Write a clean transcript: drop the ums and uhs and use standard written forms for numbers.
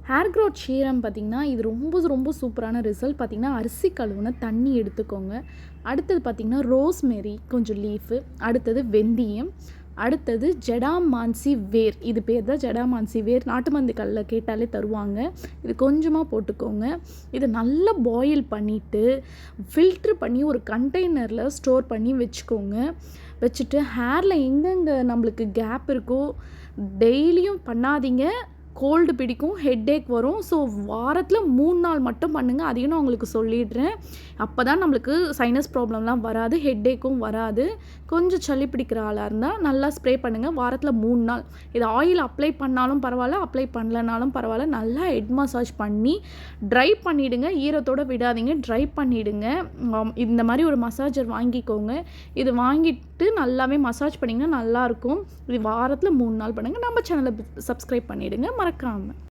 Hair growth serum பார்த்திங்கன்னா, இது ரொம்ப ரொம்ப சூப்பரான ரிசல்ட். பார்த்திங்கன்னா, அரிசி கழுவுன தண்ணி எடுத்துக்கோங்க. அடுத்தது பார்த்திங்கன்னா, ரோஸ்மெரி கொஞ்சம் லீஃபு, அடுத்தது வெந்தயம், அடுத்தது ஜடாமான்சி வேர். இது பேர் தான் ஜடாமான்சி வேர். நாட்டு மருந்து கடையில் கேட்டாலே தருவாங்க. இது கொஞ்சமாக போட்டுக்கோங்க. இதை நல்லா பாயில் பண்ணிவிட்டு ஃபில்ட்ரு பண்ணி ஒரு கண்டெய்னரில் ஸ்டோர் பண்ணி வச்சுக்கோங்க. வச்சுட்டு ஹேரில் எங்கெங்கே நம்மளுக்கு கேப் இருக்கோ டெய்லியும் பண்ணாதீங்க. கோல்டு பிடிக்கும், ஹெட்டேக் வரும். ஸோ வாரத்தில் 3 நாள் மட்டும் பண்ணுங்கள். அதையும் நான் உங்களுக்கு சொல்லிடுறேன். அப்போ தான் நம்மளுக்கு சைனஸ் ப்ராப்ளம்லாம் வராது, ஹெட்டேக்கும் வராது. கொஞ்சம் சளி பிடிக்கிற ஆளாக இருந்தால் நல்லா ஸ்ப்ரே பண்ணுங்கள். வாரத்தில் 3 நாள். இது ஆயில் அப்ளை பண்ணாலும் பரவாயில்ல, அப்ளை பண்ணலனாலும் பரவாயில்ல. நல்லா ஹெட் மசாஜ் பண்ணி ட்ரை பண்ணிவிடுங்க. ஈரத்தோடு விடாதீங்க, ட்ரை பண்ணிவிடுங்க. இந்த மாதிரி ஒரு மசாஜர் வாங்கிக்கோங்க. இது வாங்கிட்டு நல்லாவே மசாஜ் பண்ணிங்கன்னா நல்லாயிருக்கும். இது வாரத்தில் 3 நாள் பண்ணுங்கள். நம்ம சேனலை சப்ஸ்கிரைப் பண்ணிவிடுங்க மறக்காமல்.